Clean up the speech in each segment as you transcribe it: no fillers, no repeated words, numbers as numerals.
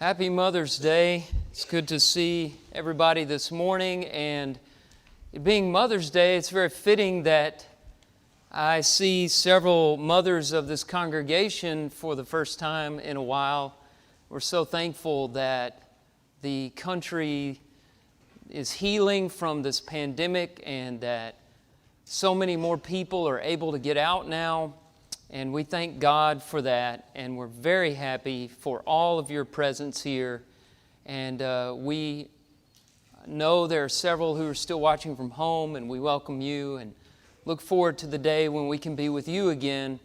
Happy Mother's Day. It's good to see everybody this morning, and it being Mother's Day, it's very fitting that I see several mothers of this congregation for the first time in a while. We're so thankful that the country is healing from this pandemic and that so many more people are able to get out now. And we thank God for that, and we're very happy for all of your presence here. And we know there are several who are still watching from home, and we welcome you and look forward to the day when we can be with you again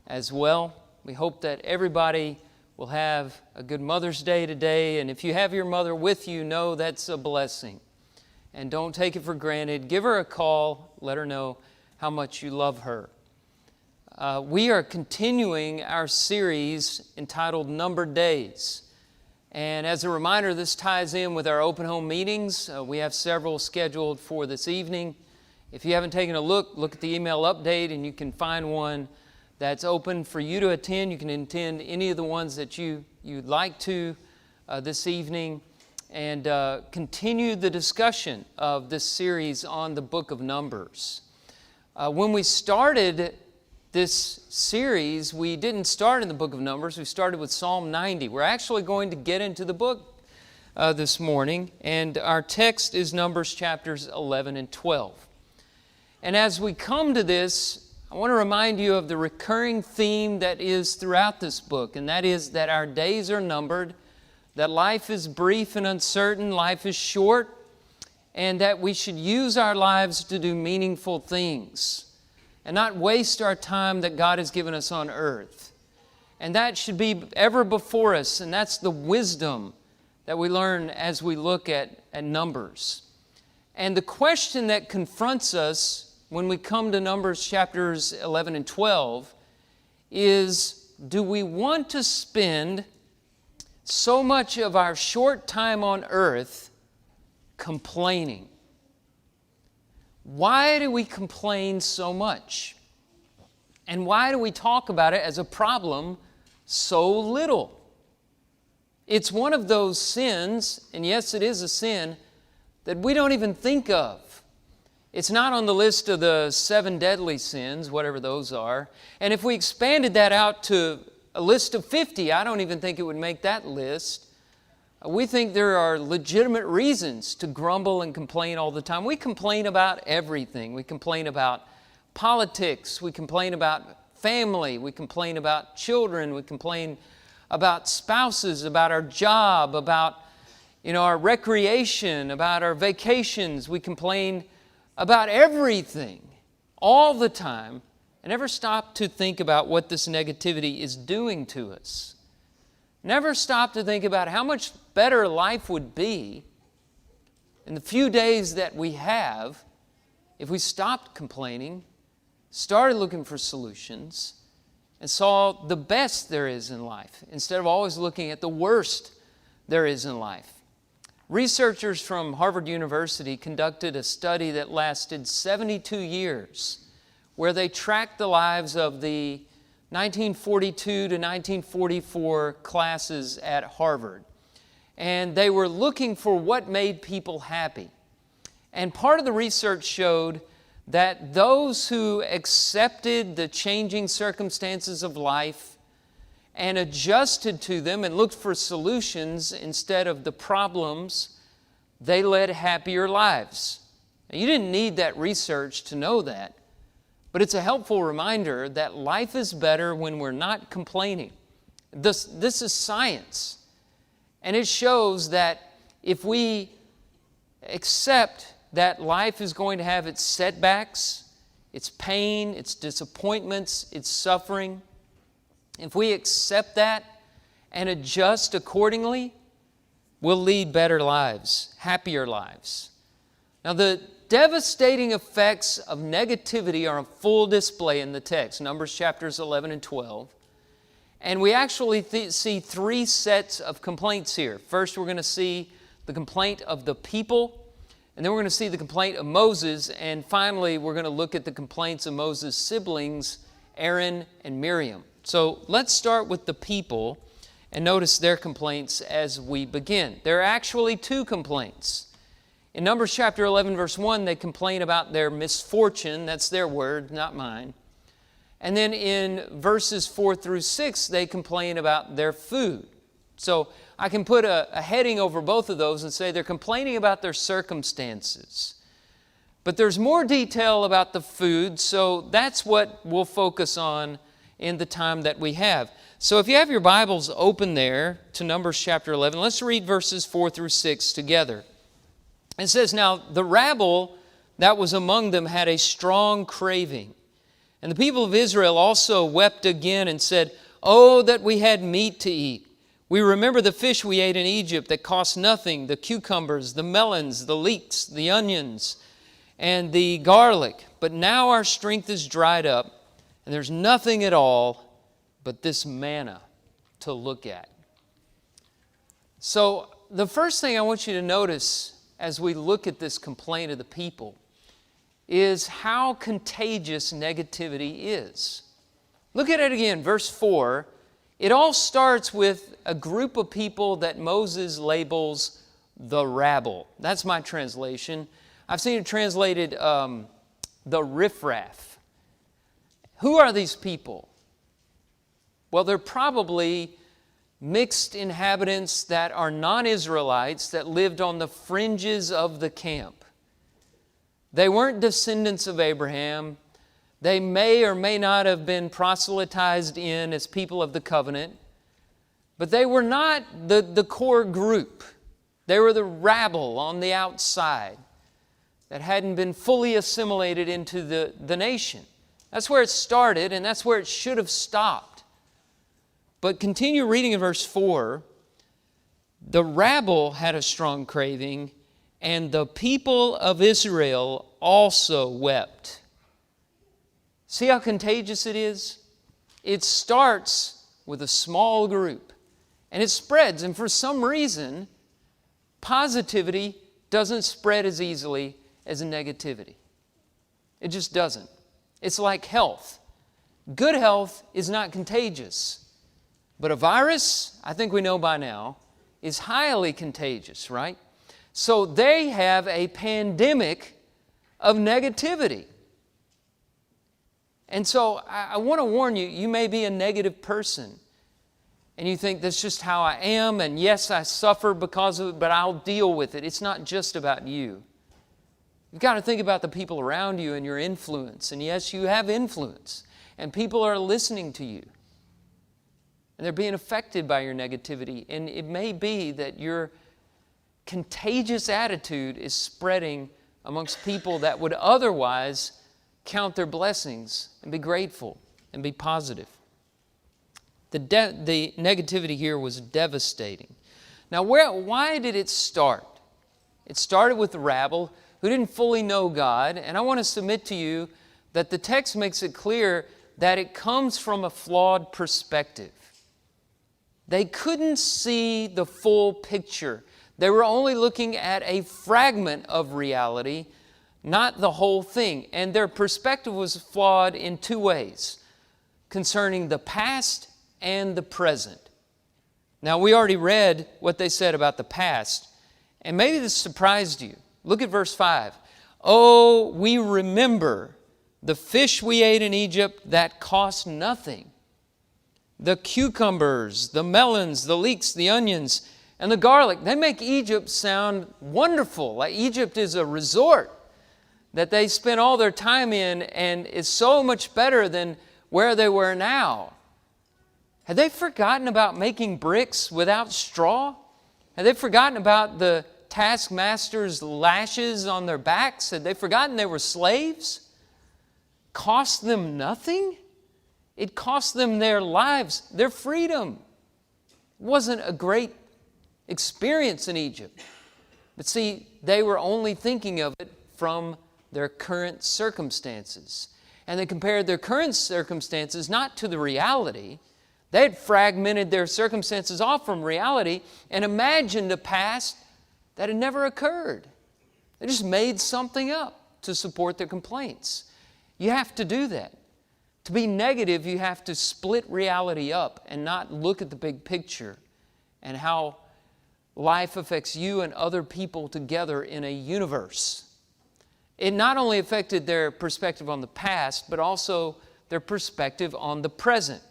as well. We hope that everybody will have a good Mother's Day today, and if you have your mother with you, know that's a blessing. And don't take it for granted. Give her a call. Let her know how much you love her. We are continuing our series entitled Numbered Days. And as a reminder, this ties in with our open home meetings. We have several scheduled for this evening. If you haven't taken a look at the email update and you can find one that's open for you to attend. You can attend any of the ones that you'd like to this evening and continue the discussion of this series on the book of Numbers. When we started this series, we didn't start in the book of Numbers. We started with Psalm 90. We're actually going to get into the book this morning, and our text is Numbers chapters 11 and 12. And as we come to this, I want to remind you of the recurring theme that is throughout this book, and that is that our days are numbered, that life is brief and uncertain, life is short, and that we should use our lives to do meaningful things and not waste our time that God has given us on earth. And that should be ever before us, and that's the wisdom that we learn as we look at Numbers. And the question that confronts us when we come to Numbers chapters 11 and 12 is, do we want to spend so much of our short time on earth complaining? Why do we complain so much? And why do we talk about it as a problem so little? It's one of those sins, and yes, it is a sin, that we don't even think of. It's not on the list of the 7 deadly sins, whatever those are. And if we expanded that out to a list of 50, I don't even think it would make that list. We think there are legitimate reasons to grumble and complain all the time. We complain about everything. We complain about politics. We complain about family. We complain about children. We complain about spouses, about our job, about our recreation, about our vacations. We complain about everything all the time and never stop to think about what this negativity is doing to us. Never stop to think about how much better life would be in the few days that we have if we stopped complaining, started looking for solutions, and saw the best there is in life instead of always looking at the worst there is in life. Researchers from Harvard University conducted a study that lasted 72 years where they tracked the lives of the 1942 to 1944 classes at Harvard. And they were looking for what made people happy. And part of the research showed that those who accepted the changing circumstances of life and adjusted to them and looked for solutions instead of the problems, they led happier lives. Now, you didn't need that research to know that. But it's a helpful reminder that life is better when we're not complaining. This is science. And it shows that if we accept that life is going to have its setbacks, its pain, its disappointments, its suffering, if we accept that and adjust accordingly, we'll lead better lives, happier lives. Now, the devastating effects of negativity are on full display in the text, Numbers chapters 11 and 12. And we actually see 3 sets of complaints here. First, we're going to see the complaint of the people, and then we're going to see the complaint of Moses, and finally, we're going to look at the complaints of Moses' siblings, Aaron and Miriam. So let's start with the people. And notice their complaints as we begin. There are actually two complaints. In Numbers chapter 11, verse 1, they complain about their misfortune. That's their word, not mine. And then in verses 4 through 6, they complain about their food. So I can put a heading over both of those and say they're complaining about their circumstances. But there's more detail about the food, so that's what we'll focus on in the time that we have. So if you have your Bibles open there to Numbers chapter 11, let's read verses 4 through 6 together. It says, "Now the rabble that was among them had a strong craving. And the people of Israel also wept again and said, 'Oh, that we had meat to eat. We remember the fish we ate in Egypt that cost nothing, the cucumbers, the melons, the leeks, the onions, and the garlic. But now our strength is dried up, and there's nothing at all but this manna to look at.'" So the first thing I want you to notice as we look at this complaint of the people is how contagious negativity is. Look at it again, verse 4. It all starts with a group of people that Moses labels the rabble. That's my translation. I've seen it translated the riffraff. Who are these people? Well, they're probably mixed inhabitants that are non-Israelites that lived on the fringes of the camp. They weren't descendants of Abraham. They may or may not have been proselytized in as people of the covenant, but they were not the core group. They were the rabble on the outside that hadn't been fully assimilated into the nation. That's where it started, and that's where it should have stopped. But continue reading in verse 4. "The rabble had a strong craving, and the people of Israel also wept." See how contagious it is? It starts with a small group, and it spreads. And for some reason, positivity doesn't spread as easily as negativity. It just doesn't. It's like health. Good health is not contagious. But a virus, I think we know by now, is highly contagious, right? So they have a pandemic of negativity. And so I want to warn you, you may be a negative person. And you think, that's just how I am, and yes, I suffer because of it, but I'll deal with it. It's not just about you. You've got to think about the people around you and your influence. And yes, you have influence. And people are listening to you. And they're being affected by your negativity. And it may be that your contagious attitude is spreading amongst people that would otherwise count their blessings and be grateful and be positive. The negativity here was devastating. Now, why did it start? It started with the rabble who didn't fully know God. And I want to submit to you that the text makes it clear that it comes from a flawed perspective. They couldn't see the full picture. They were only looking at a fragment of reality, not the whole thing. And their perspective was flawed in two ways, concerning the past and the present. Now, we already read what they said about the past, and maybe this surprised you. Look at verse 5. "Oh, we remember the fish we ate in Egypt that cost nothing. The cucumbers, the melons, the leeks, the onions, and the garlic." They make Egypt sound wonderful, like Egypt is a resort that they spent all their time in and is so much better than where they were now. Had they forgotten about making bricks without straw? Had they forgotten about the taskmaster's lashes on their backs? Had they forgotten they were slaves? Cost them nothing? It cost them their lives, their freedom. It wasn't a great experience in Egypt. But see, they were only thinking of it from their current circumstances. And they compared their current circumstances not to the reality. They had fragmented their circumstances off from reality and imagined a past that had never occurred. They just made something up to support their complaints. You have to do that. To be negative, you have to split reality up and not look at the big picture and how life affects you and other people together in a universe. It not only affected their perspective on the past, but also their perspective on the present.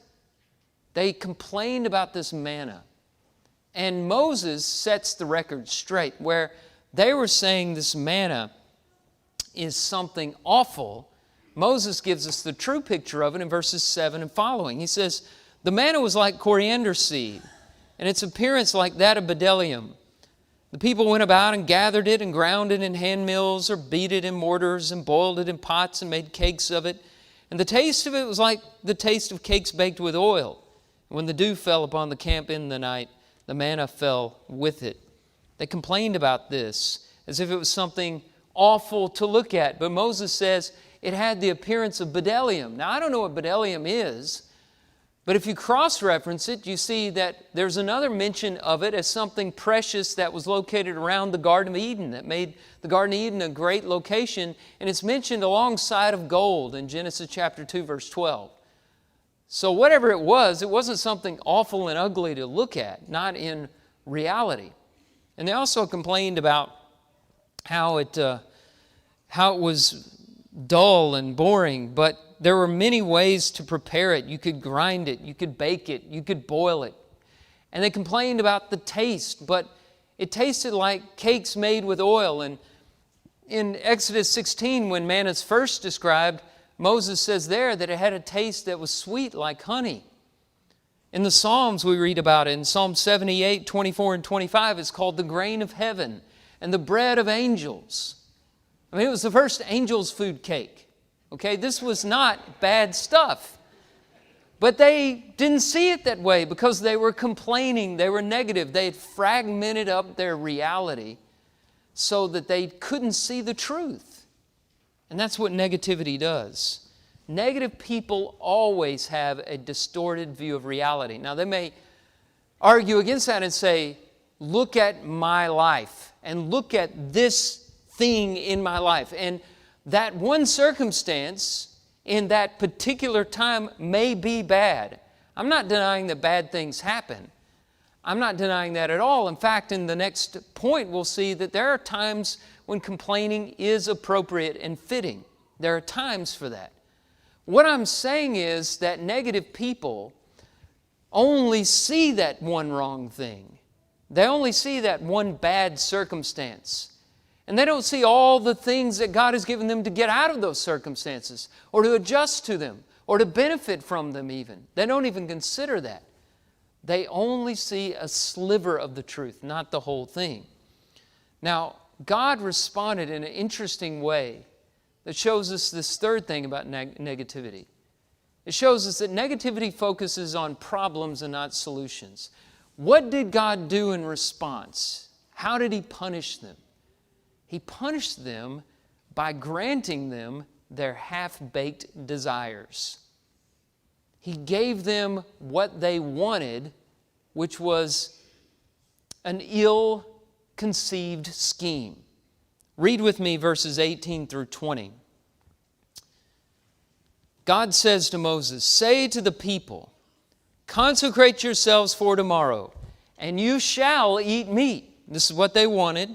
They complained about this manna. And Moses sets the record straight, where they were saying this manna is something awful. Moses gives us the true picture of it in verses 7 and following. He says, the manna was like coriander seed, and its appearance like that of bdellium. The people went about and gathered it and ground it in hand mills or beat it in mortars and boiled it in pots and made cakes of it. And the taste of it was like the taste of cakes baked with oil. And when the dew fell upon the camp in the night, the manna fell with it. They complained about this as if it was something awful to look at. But Moses says it had the appearance of bdellium. Now, I don't know what bdellium is, but if you cross-reference it, you see that there's another mention of it as something precious that was located around the Garden of Eden, that made the Garden of Eden a great location, and it's mentioned alongside of gold in Genesis chapter 2, verse 12. So whatever it wasn't something awful and ugly to look at, not in reality. And they also complained about how it was dull and boring, but there were many ways to prepare it. You could grind it, you could bake it, you could boil it. And they complained about the taste, but it tasted like cakes made with oil. And in Exodus 16, when manna is first described, Moses says there that it had a taste that was sweet like honey. In the Psalms we read about it. In Psalm 78, 24 and 25, it's called the grain of heaven and the bread of angels. I mean, it was the first angel's food cake. Okay, this was not bad stuff. But they didn't see it that way because they were complaining, they were negative. They had fragmented up their reality so that they couldn't see the truth. And that's what negativity does. Negative people always have a distorted view of reality. Now, they may argue against that and say, look at my life and look at this thing in my life. And that one circumstance in that particular time may be bad. I'm not denying that bad things happen. I'm not denying that at all. In fact, in the next point, we'll see that there are times when complaining is appropriate and fitting. There are times for that. What I'm saying is that negative people only see that one wrong thing. They only see that one bad circumstance. And they don't see all the things that God has given them to get out of those circumstances, or to adjust to them, or to benefit from them even. They don't even consider that. They only see a sliver of the truth, not the whole thing. Now, God responded in an interesting way that shows us this third thing about negativity. It shows us that negativity focuses on problems and not solutions. What did God do in response? How did He punish them? He punished them by granting them their half-baked desires. He gave them what they wanted, which was an ill-conceived scheme. Read with me verses 18 through 20. God says to Moses, "Say to the people, consecrate yourselves for tomorrow, and you shall eat meat." This is what they wanted.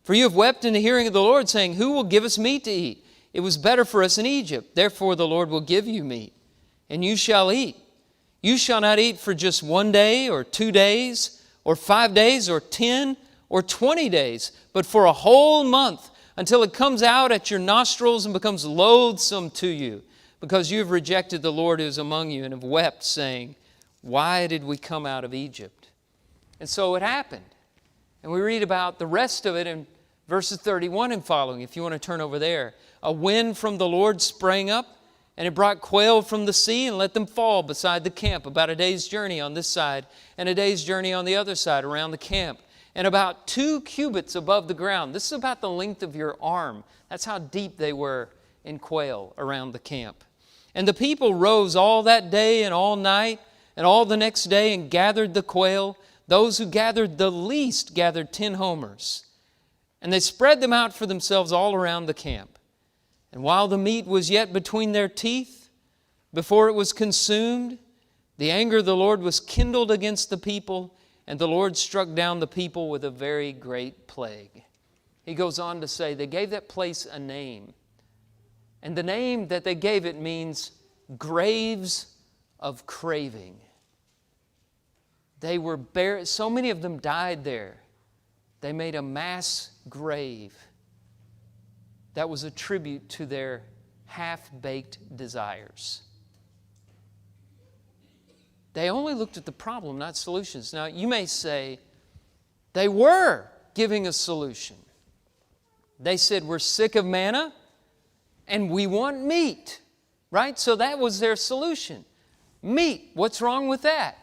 "For you have wept in the hearing of the Lord, saying, 'Who will give us meat to eat? It was better for us in Egypt. Therefore the Lord will give you meat, and you shall eat. You shall not eat for just 1 day or 2 days or 5 days or 10 or 20 days, but for a whole month, until it comes out at your nostrils and becomes loathsome to you, because you have rejected the Lord who is among you and have wept, saying, why did we come out of Egypt?'" And so it happened. And we read about the rest of it in verses 31 and following, if you want to turn over there. "A wind from the Lord sprang up, and it brought quail from the sea and let them fall beside the camp, about a day's journey on this side and a day's journey on the other side around the camp, and about 2 cubits above the ground." This is about the length of your arm. That's how deep they were in quail around the camp. "And the people rose all that day and all night and all the next day and gathered the quail. Those who gathered the least gathered 10 homers. And they spread them out for themselves all around the camp. And while the meat was yet between their teeth, before it was consumed, the anger of the Lord was kindled against the people, and the Lord struck down the people with a very great plague. He goes on to say they gave that place a name. And the name that they gave it means graves of craving. They were buried, so many of them died there. They made a mass grave that was a tribute to their half-baked desires. They only looked at the problem, not solutions. Now, you may say, they were giving a solution. They said, we're sick of manna and we want meat, right? So that was their solution. Meat, what's wrong with that?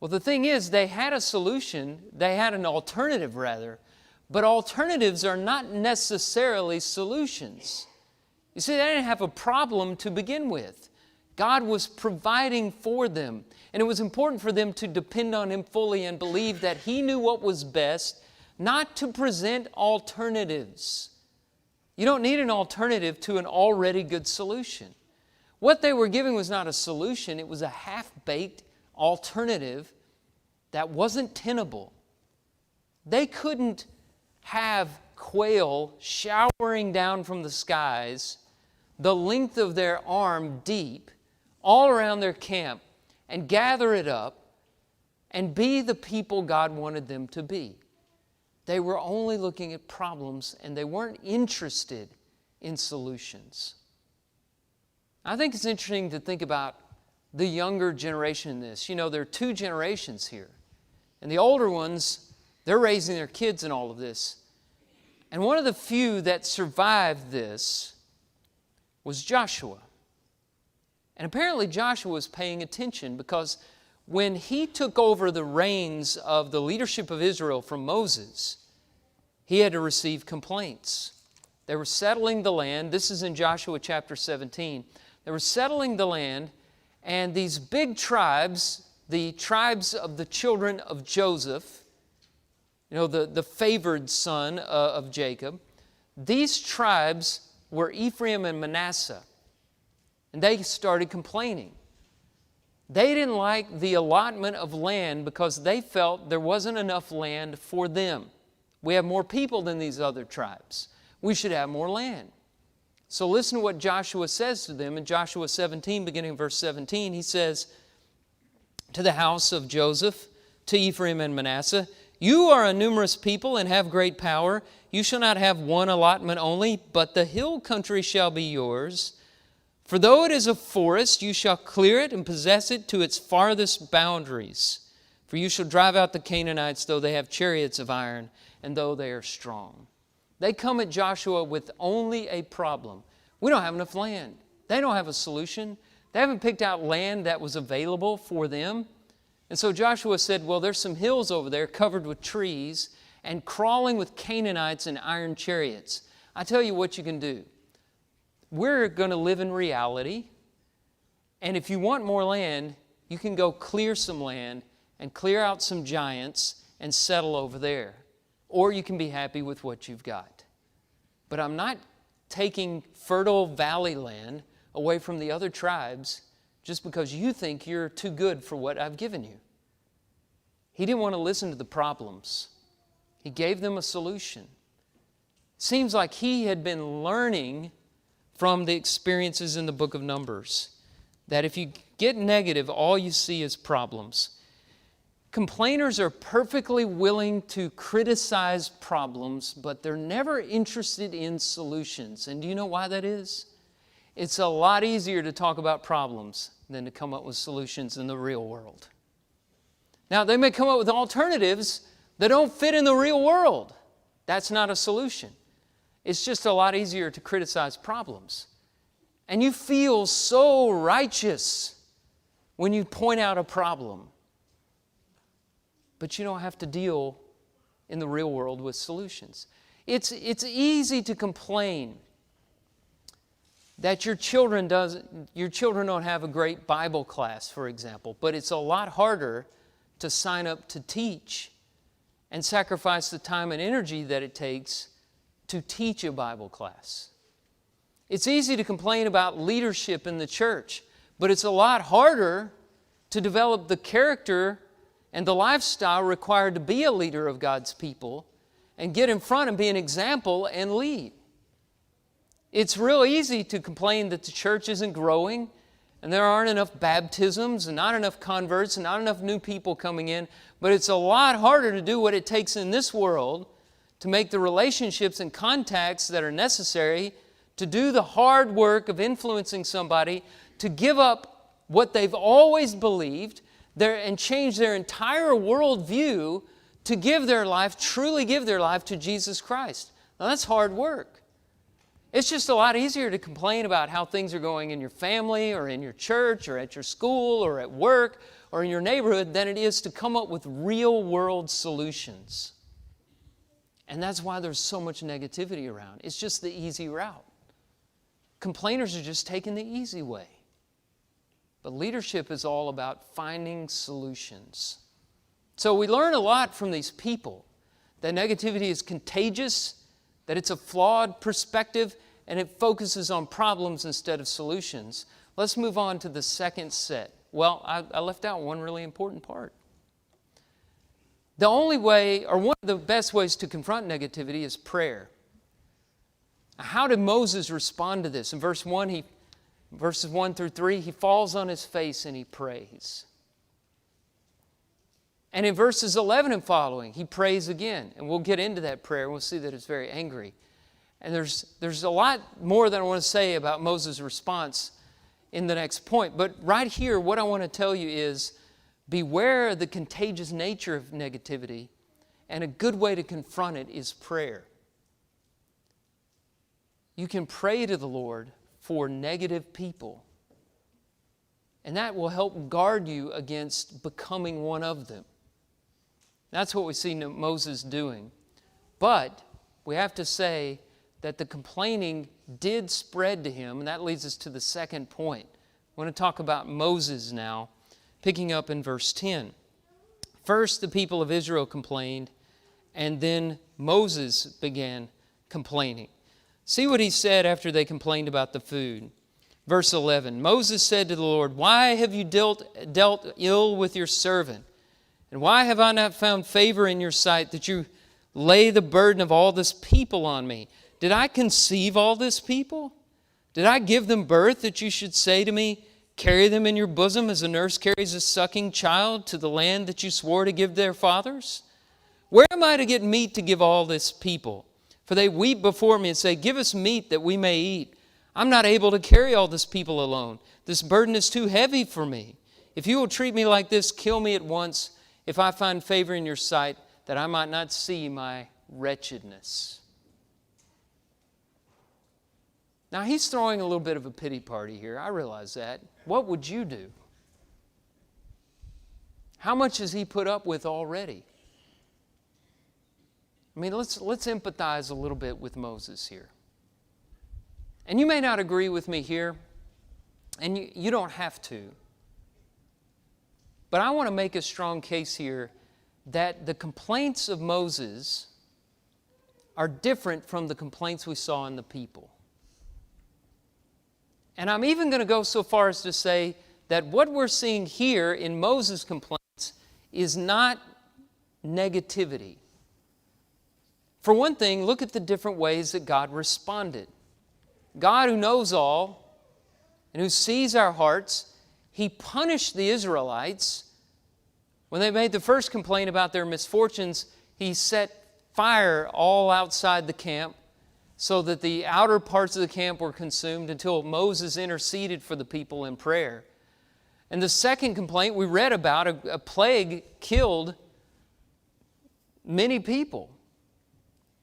Well, the thing is, they had a solution, they had an alternative rather, but alternatives are not necessarily solutions. You see, they didn't have a problem to begin with. God was providing for them, and it was important for them to depend on Him fully and believe that He knew what was best, not to present alternatives. You don't need an alternative to an already good solution. What they were giving was not a solution, it was a half-baked alternative that wasn't tenable. They couldn't have quail showering down from the skies the length of their arm deep all around their camp and gather it up and be the people God wanted them to be. They were only looking at problems and they weren't interested in solutions. I think it's interesting to think about the younger generation in this. You know, there are two generations here. And the older ones, they're raising their kids in all of this. And one of the few that survived this was Joshua. And apparently Joshua was paying attention because when he took over the reins of the leadership of Israel from Moses, he had to receive complaints. They were settling the land. This is in Joshua chapter 17. They were settling the land, and these big tribes, the tribes of the children of Joseph, you know, the favored son of Jacob, these tribes were Ephraim and Manasseh. And they started complaining. They didn't like the allotment of land because they felt there wasn't enough land for them. We have more people than these other tribes. We should have more land. So listen to what Joshua says to them in Joshua 17, beginning in verse 17. He says, to the house of Joseph, to Ephraim and Manasseh, you are a numerous people and have great power. You shall not have one allotment only, but the hill country shall be yours. For though it is a forest, you shall clear it and possess it to its farthest boundaries. For you shall drive out the Canaanites, though they have chariots of iron, and though they are strong. They come at Joshua with only a problem. We don't have enough land. They don't have a solution. They haven't picked out land that was available for them. And so Joshua said, well, there's some hills over there covered with trees and crawling with Canaanites and iron chariots. I tell you what you can do. We're going to live in reality. And if you want more land, you can go clear some land and clear out some giants and settle over there. Or you can be happy with what you've got. But I'm not taking fertile valley land away from the other tribes just because you think you're too good for what I've given you. He didn't want to listen to the problems. He gave them a solution. It seems like he had been learning from the experiences in the book of Numbers that if you get negative, all you see is problems. Complainers are perfectly willing to criticize problems, but they're never interested in solutions. And do you know why that is? It's a lot easier to talk about problems than to come up with solutions in the real world. Now, they may come up with alternatives that don't fit in the real world. That's not a solution. It's just a lot easier to criticize problems. And you feel so righteous when you point out a problem. But you don't have to deal in the real world with solutions. It's easy to complain that your children don't have a great Bible class, for example, but it's a lot harder to sign up to teach and sacrifice the time and energy that it takes to teach a Bible class. It's easy to complain about leadership in the church, but it's a lot harder to develop the character and the lifestyle required to be a leader of God's people and get in front and be an example and lead. It's real easy to complain that the church isn't growing and there aren't enough baptisms and not enough converts and not enough new people coming in, but it's a lot harder to do what it takes in this world to make the relationships and contacts that are necessary to do the hard work of influencing somebody to give up what they've always believed and change their entire worldview to give their life, truly give their life to Jesus Christ. Now that's hard work. It's just a lot easier to complain about how things are going in your family or in your church or at your school or at work or in your neighborhood than it is to come up with real world solutions. And that's why there's so much negativity around. It's just the easy route. Complainers are just taking the easy way. But leadership is all about finding solutions. So we learn a lot from these people. That negativity is contagious, that it's a flawed perspective, and it focuses on problems instead of solutions. Let's move on to the second set. Well, I left out one really important part. The only way, or one of the best ways to confront negativity is prayer. How did Moses respond to this? In verses 1 through 3, he falls on his face and he prays. And in verses 11 and following, he prays again. And we'll get into that prayer. We'll see that it's very angry. And there's a lot more that I want to say about Moses' response in the next point. But right here, what I want to tell you is, beware of the contagious nature of negativity, and a good way to confront it is prayer. You can pray to the Lord for negative people, and that will help guard you against becoming one of them. That's what we see Moses doing. But we have to say that the complaining did spread to him, and that leads us to the second point. I want to talk about Moses now, picking up in verse 10. First, the people of Israel complained, and then Moses began complaining. See what he said after they complained about the food. Verse 11, Moses said to the Lord, "Why have you dealt ill with your servant? And why have I not found favor in your sight that you lay the burden of all this people on me? Did I conceive all this people? Did I give them birth that you should say to me, 'Carry them in your bosom as a nurse carries a sucking child to the land that you swore to give their fathers? Where am I to get meat to give all this people? For they weep before me and say, "Give us meat that we may eat." I'm not able to carry all this people alone. This burden is too heavy for me. If you will treat me like this, kill me at once, if I find favor in your sight, that I might not see my wretchedness." Now he's throwing a little bit of a pity party here. I realize that. What would you do? How much has he put up with already? I mean, let's empathize a little bit with Moses here. And you may not agree with me here, and you don't have to. But I want to make a strong case here that the complaints of Moses are different from the complaints we saw in the people. And I'm even going to go so far as to say that what we're seeing here in Moses' complaints is not negativity. For one thing, look at the different ways that God responded. God, who knows all and who sees our hearts, He punished the Israelites. When they made the first complaint about their misfortunes, He set fire all outside the camp so that the outer parts of the camp were consumed until Moses interceded for the people in prayer. And the second complaint we read about, a plague killed many people.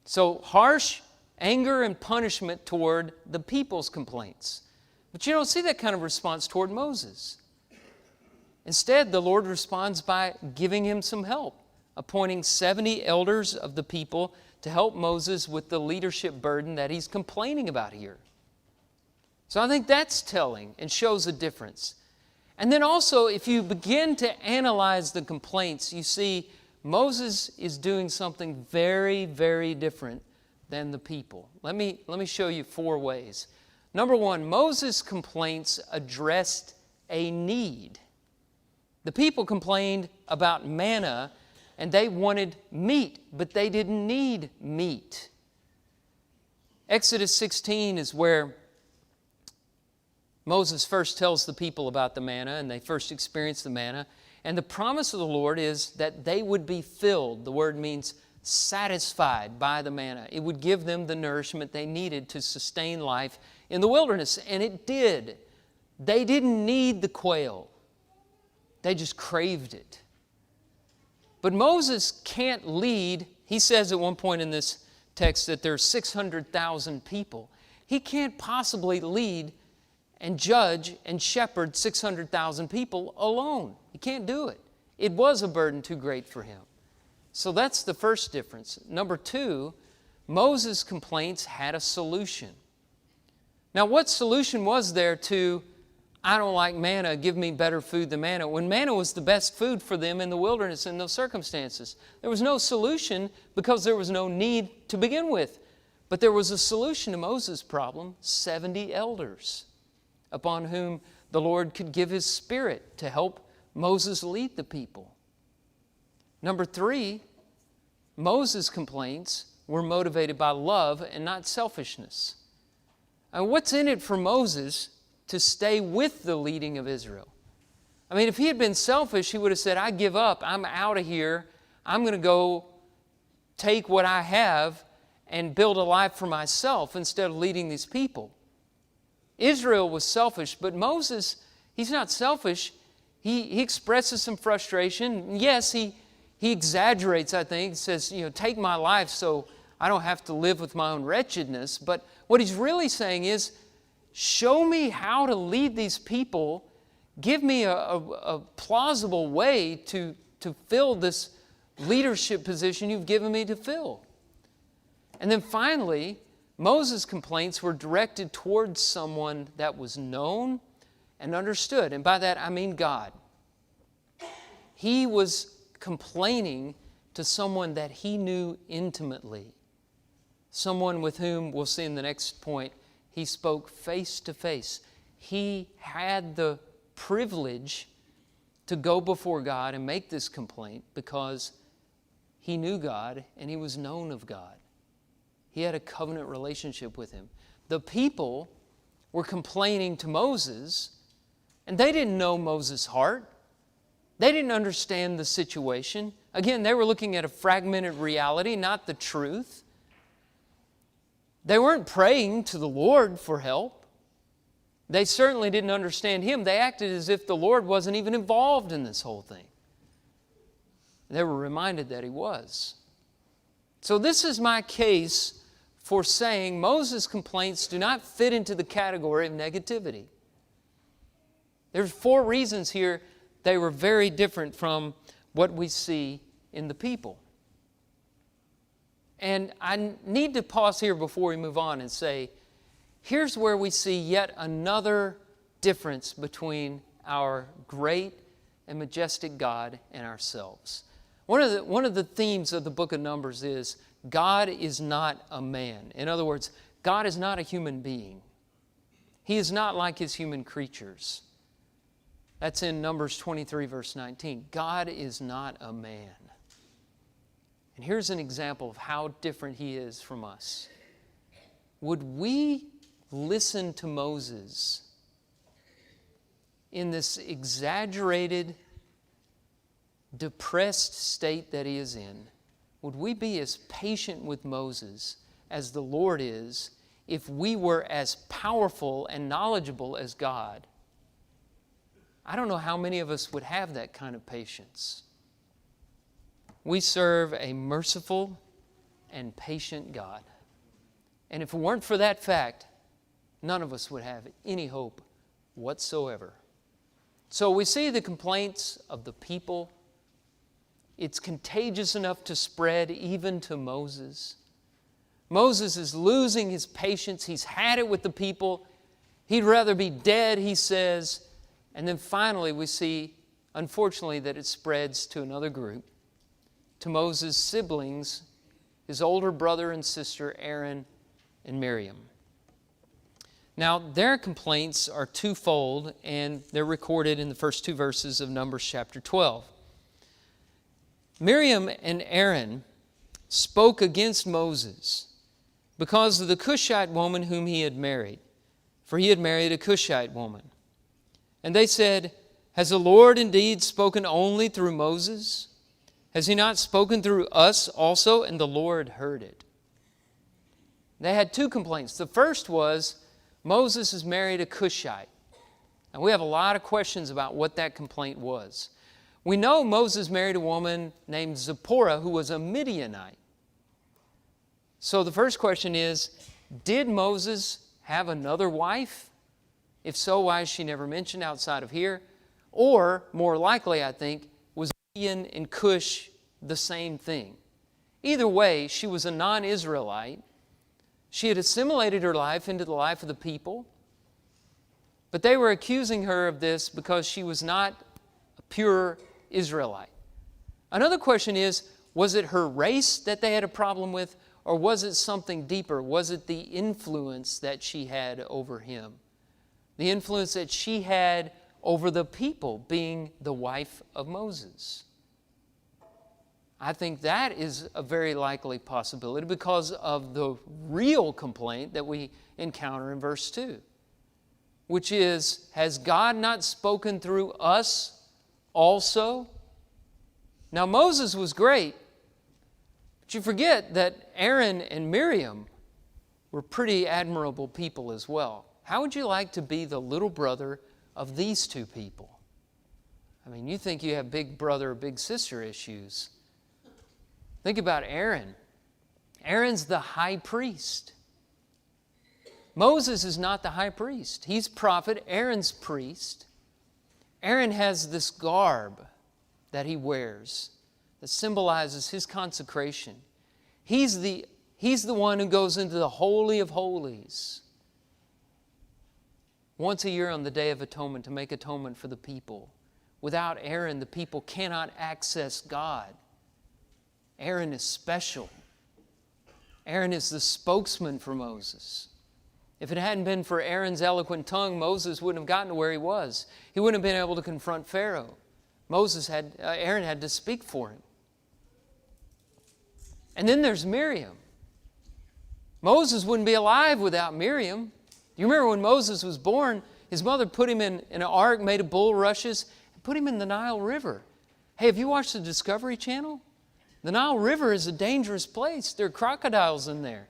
So harsh anger and punishment toward the people's complaints. But you don't see that kind of response toward Moses. Instead, the Lord responds by giving him some help, appointing 70 elders of the people to help Moses with the leadership burden that he's complaining about here. So I think that's telling and shows a difference. And then also, if you begin to analyze the complaints, you see Moses is doing something very, very different than the people. Let me show you 4 ways. Number 1, Moses' complaints addressed a need. The people complained about manna, and they wanted meat, but they didn't need meat. Exodus 16 is where Moses first tells the people about the manna, and they first experience the manna. And the promise of the Lord is that they would be filled. The word means satisfied by the manna. It would give them the nourishment they needed to sustain life in the wilderness. And it did. They didn't need the quail. They just craved it. But Moses can't lead. He says at one point in this text that there are 600,000 people. He can't possibly lead and judge and shepherd 600,000 people alone. He can't do it. It was a burden too great for him. So that's the first difference. Number two, Moses' complaints had a solution. Now, what solution was there to, I don't like manna, give me better food than manna, when manna was the best food for them in the wilderness in those circumstances? There was no solution because there was no need to begin with. But there was a solution to Moses' problem, 70 elders, upon whom the Lord could give His Spirit to help Moses lead the people. Number three, Moses' complaints were motivated by love and not selfishness. And what's in it for Moses to stay with the leading of Israel? I mean, if he had been selfish, he would have said, I give up, I'm out of here, I'm going to go take what I have and build a life for myself instead of leading these people. Israel was selfish, but Moses, he's not selfish. He expresses some frustration. Yes, he exaggerates, I think. He says, take my life so I don't have to live with my own wretchedness. But what he's really saying is, show me how to lead these people. Give me a plausible way to fill this leadership position you've given me to fill. And then finally, Moses' complaints were directed towards someone that was known and understood. And by that, I mean God. He was complaining to someone that he knew intimately. Someone with whom, we'll see in the next point, he spoke face to face. He had the privilege to go before God and make this complaint because he knew God and he was known of God. He had a covenant relationship with Him. The people were complaining to Moses, and they didn't know Moses' heart. They didn't understand the situation. Again, they were looking at a fragmented reality, not the truth. They weren't praying to the Lord for help. They certainly didn't understand Him. They acted as if the Lord wasn't even involved in this whole thing. They were reminded that He was. So this is my case for saying Moses' complaints do not fit into the category of negativity. There's 4 reasons here they were very different from what we see in the people. And I need to pause here before we move on and say, here's where we see yet another difference between our great and majestic God and ourselves. One of the themes of the book of Numbers is God is not a man. In other words, God is not a human being. He is not like His human creatures. That's in Numbers 23, verse 19. God is not a man. And here's an example of how different He is from us. Would we listen to Moses in this exaggerated, depressed state that he is in? Would we be as patient with Moses as the Lord is if we were as powerful and knowledgeable as God? I don't know how many of us would have that kind of patience. We serve a merciful and patient God. And if it weren't for that fact, none of us would have any hope whatsoever. So we see the complaints of the people. It's contagious enough to spread even to Moses. Moses is losing his patience. He's had it with the people. He'd rather be dead, he says. And then finally we see, unfortunately, that it spreads to another group, to Moses' siblings, his older brother and sister, Aaron and Miriam. Now, their complaints are twofold, and they're recorded in the first two verses of Numbers chapter 12. Miriam and Aaron spoke against Moses because of the Cushite woman whom he had married, for he had married a Cushite woman. And they said, "Has the Lord indeed spoken only through Moses? Has he not spoken through us also?" And the Lord heard it. They had two complaints. The first was, Moses has married a Cushite. And we have a lot of questions about what that complaint was. We know Moses married a woman named Zipporah who was a Midianite. So the first question is, did Moses have another wife? If so, why is she never mentioned outside of here? Or, more likely, I think, was Midian and Cush the same thing? Either way, she was a non-Israelite. She had assimilated her life into the life of the people, but they were accusing her of this because she was not a pure Israelite. Another question is, was it her race that they had a problem with, or was it something deeper? Was it the influence that she had over him? The influence that she had over the people, being the wife of Moses. I think that is a very likely possibility because of the real complaint that we encounter in verse 2, which is, has God not spoken through us also? Now, Moses was great, but you forget that Aaron and Miriam were pretty admirable people as well. How would you like to be the little brother of these two people? I mean, you think you have big brother or big sister issues. Think about Aaron. Aaron's the high priest. Moses is not the high priest. He's prophet. Aaron's priest. Aaron has this garb that he wears that symbolizes his consecration. He's the one who goes into the Holy of Holies once a year on the Day of Atonement to make atonement for the people. Without Aaron, the people cannot access God. Aaron is special. Aaron is the spokesman for Moses. If it hadn't been for Aaron's eloquent tongue, Moses wouldn't have gotten to where he was. He wouldn't have been able to confront Pharaoh. Aaron had to speak for him. And then there's Miriam. Moses wouldn't be alive without Miriam. You remember when Moses was born, his mother put him in an ark made of bulrushes and put him in the Nile River. Hey, have you watched the Discovery Channel? The Nile River is a dangerous place. There are crocodiles in there.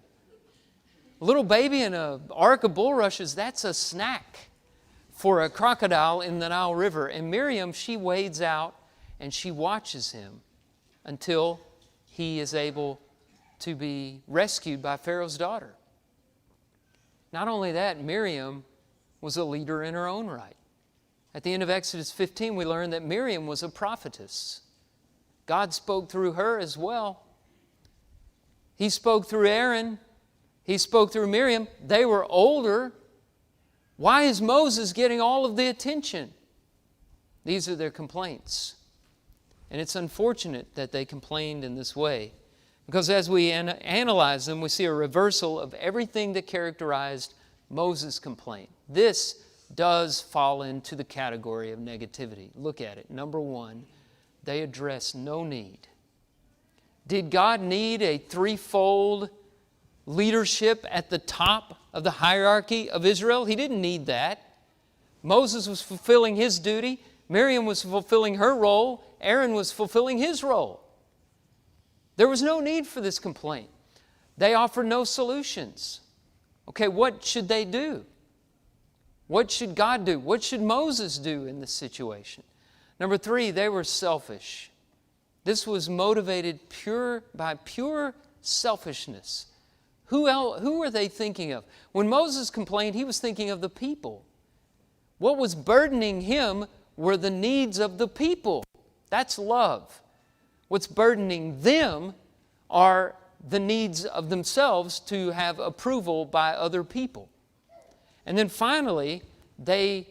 A little baby in an ark of bulrushes, that's a snack for a crocodile in the Nile River. And Miriam, she wades out and she watches him until he is able to be rescued by Pharaoh's daughter. Not only that, Miriam was a leader in her own right. At the end of Exodus 15, we learn that Miriam was a prophetess. God spoke through her as well. He spoke through Aaron. He spoke through Miriam. They were older. Why is Moses getting all of the attention? These are their complaints. And it's unfortunate that they complained in this way, because as we analyze them, we see a reversal of everything that characterized Moses' complaint. This does fall into the category of negativity. Look at it. Number one, they address no need. Did God need a threefold leadership at the top of the hierarchy of Israel? He didn't need that. Moses was fulfilling his duty. Miriam was fulfilling her role. Aaron was fulfilling his role. There was no need for this complaint. They offered no solutions. Okay, what should they do? What should God do? What should Moses do in this situation? Number three, they were selfish. This was motivated by pure selfishness. Who were they thinking of? When Moses complained, he was thinking of the people. What was burdening him were the needs of the people. That's love. What's burdening them are the needs of themselves to have approval by other people. And then finally, the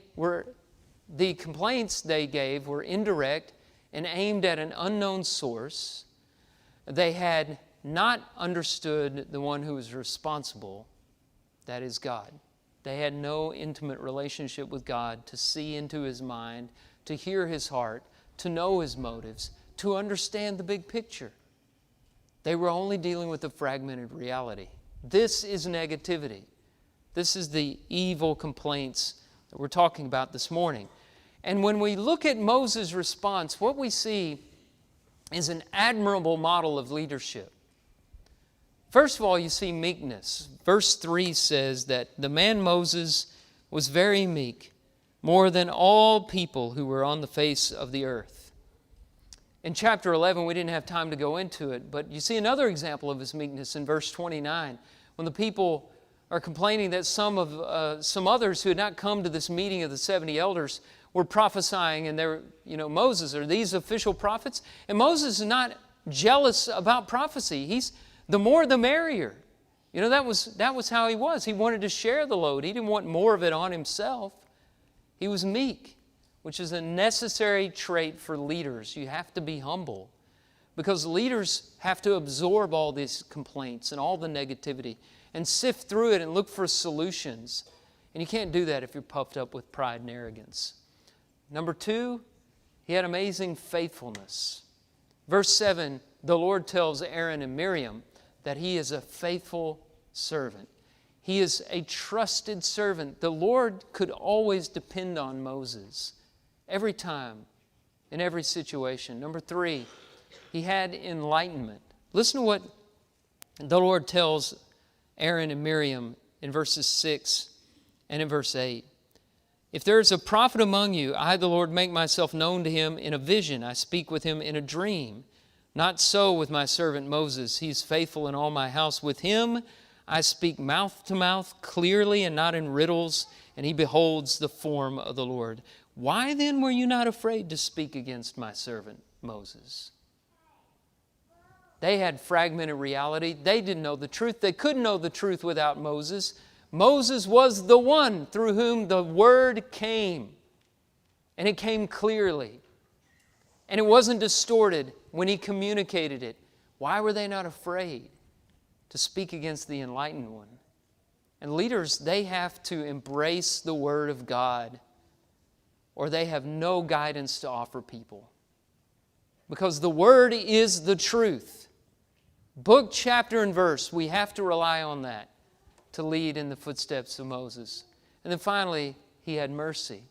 complaints they gave were indirect and aimed at an unknown source. They had not understood the one who was responsible, that is God. They had no intimate relationship with God to see into His mind, to hear His heart, to know His motives, to understand the big picture. They were only dealing with a fragmented reality. This is negativity. This is the evil complaints that we're talking about this morning. And when we look at Moses' response, what we see is an admirable model of leadership. First of all, you see meekness. Verse 3 says that the man Moses was very meek, more than all people who were on the face of the earth. In chapter 11, we didn't have time to go into it, but you see another example of his meekness in verse 29, when the people are complaining that some others who had not come to this meeting of the 70 elders were prophesying, and they're, Moses, are these official prophets? And Moses is not jealous about prophecy. He's the more the merrier. That was how he was. He wanted to share the load. He didn't want more of it on himself. He was meek, which is a necessary trait for leaders. You have to be humble, because leaders have to absorb all these complaints and all the negativity and sift through it and look for solutions. And you can't do that if you're puffed up with pride and arrogance. Number 2, he had amazing faithfulness. Verse 7, the Lord tells Aaron and Miriam that he is a faithful servant. He is a trusted servant. The Lord could always depend on Moses, every time, in every situation. Number 3, he had enlightenment. Listen to what the Lord tells Aaron and Miriam in verses 6 and in verse 8. If there is a prophet among you, I, the Lord, make myself known to him in a vision. I speak with him in a dream. Not so with my servant Moses. He is faithful in all my house. With him I speak mouth to mouth, clearly and not in riddles, and he beholds the form of the Lord. Why then were you not afraid to speak against my servant Moses? They had fragmented reality. They didn't know the truth. They couldn't know the truth without Moses. Moses was the one through whom the word came. And it came clearly. And it wasn't distorted when he communicated it. Why were they not afraid to speak against the enlightened one? And leaders, they have to embrace the Word of God, or they have no guidance to offer people. Because the Word is the truth. Book, chapter, and verse, we have to rely on that to lead in the footsteps of Moses. And then finally, he had mercy.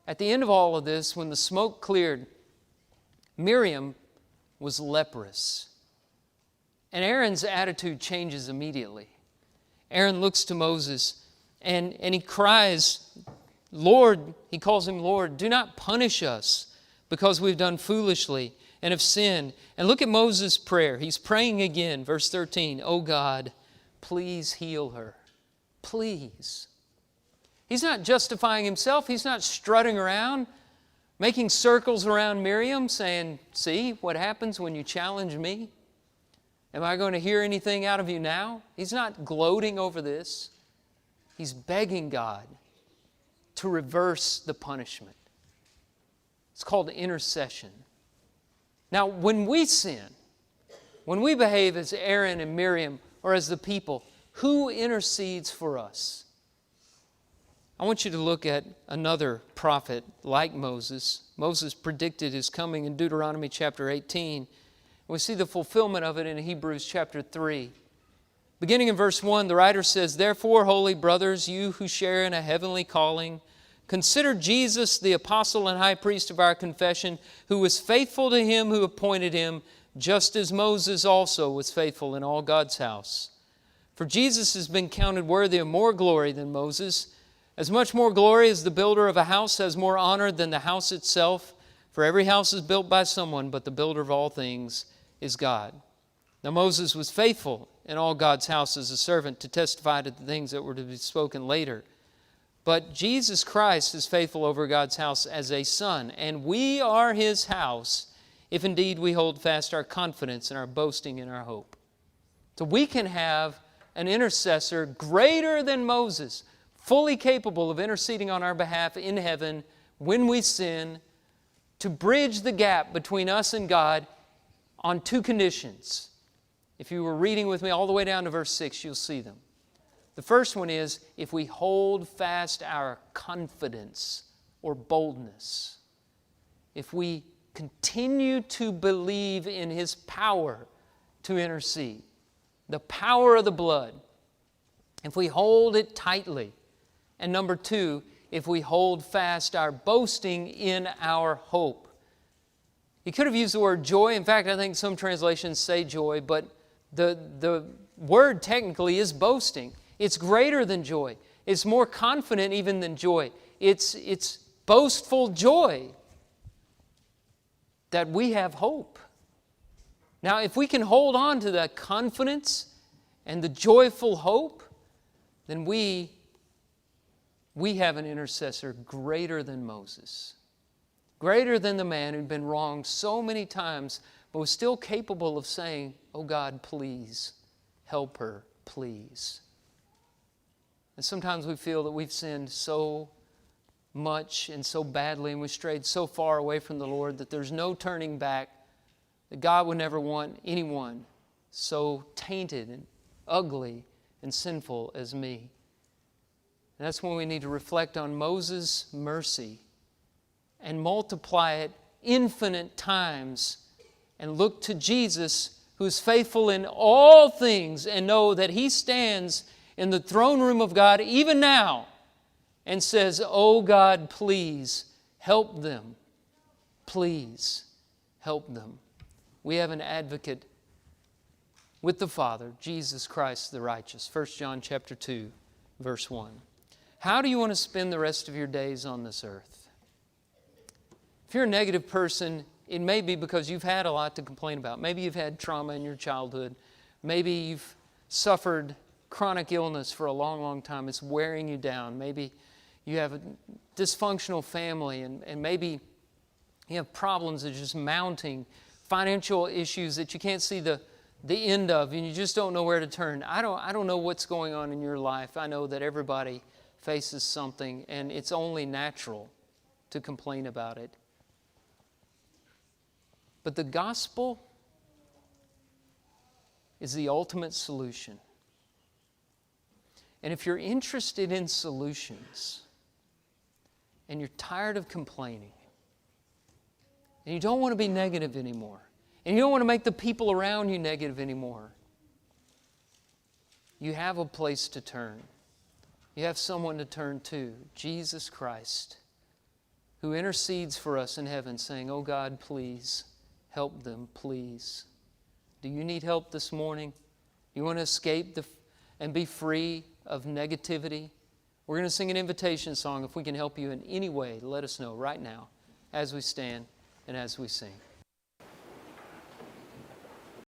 At the end of all of this, when the smoke cleared, Miriam was leprous. And Aaron's attitude changes immediately. Aaron looks to Moses and he cries, Lord, he calls him Lord, do not punish us because we've done foolishly and have sinned. And look at Moses' prayer. He's praying again, verse 13, oh God, please heal her. Please. He's not justifying himself. He's not strutting around, making circles around Miriam, saying, see what happens when you challenge me? Am I going to hear anything out of you now? He's not gloating over this. He's begging God to reverse the punishment. It's called intercession. Now, when we sin, when we behave as Aaron and Miriam or as the people, who intercedes for us? I want you to look at another prophet like Moses. Moses predicted his coming in Deuteronomy chapter 18. We see the fulfillment of it in Hebrews chapter 3. Beginning in verse 1, the writer says, therefore, holy brothers, you who share in a heavenly calling, consider Jesus, the apostle and high priest of our confession, who was faithful to him who appointed him, just as Moses also was faithful in all God's house. For Jesus has been counted worthy of more glory than Moses, as much more glory as the builder of a house has more honor than the house itself. For every house is built by someone, but the builder of all things is God. Now Moses was faithful in all God's house as a servant to testify to the things that were to be spoken later. But Jesus Christ is faithful over God's house as a son, and we are his house if indeed we hold fast our confidence and our boasting in our hope. So we can have an intercessor greater than Moses, fully capable of interceding on our behalf in heaven when we sin, to bridge the gap between us and God on 2 conditions. If you were reading with me all the way down to verse 6, you'll see them. The first one is if we hold fast our confidence or boldness. If we continue to believe in His power to intercede, the power of the blood, if we hold it tightly. And number two, if we hold fast our boasting in our hope. He could have used the word joy. In fact, I think some translations say joy, but the word technically is boasting. It's greater than joy. It's more confident even than joy. It's boastful joy that we have hope. Now, if we can hold on to that confidence and the joyful hope, then we have an intercessor greater than Moses, greater than the man who'd been wronged so many times, but was still capable of saying, "Oh God, please, help her, please." And sometimes we feel that we've sinned so much and so badly, and we've strayed so far away from the Lord that there's no turning back, that God would never want anyone so tainted and ugly and sinful as me. And that's when we need to reflect on Moses' mercy and multiply it infinite times and look to Jesus, who is faithful in all things, and know that He stands in the throne room of God even now and says, "Oh God, please help them. Please help them." We have an advocate with the Father, Jesus Christ the righteous. 1 John chapter 2, verse 1. How do you want to spend the rest of your days on this earth? If you're a negative person, it may be because you've had a lot to complain about. Maybe you've had trauma in your childhood. Maybe you've suffered chronic illness for a long, long time. It's wearing you down. Maybe you have a dysfunctional family, and maybe you have problems that are just mounting, financial issues that you can't see the end of, and you just don't know where to turn. I don't know what's going on in your life. I know that everybody faces something, and it's only natural to complain about it. But the gospel is the ultimate solution. And if you're interested in solutions, and you're tired of complaining, and you don't want to be negative anymore, and you don't want to make the people around you negative anymore, you have a place to turn. You have someone to turn to, Jesus Christ, who intercedes for us in heaven, saying, "Oh God, please help them, please." Do you need help this morning? You want to escape and be free of negativity? We're going to sing an invitation song. If we can help you in any way, let us know right now as we stand and as we sing.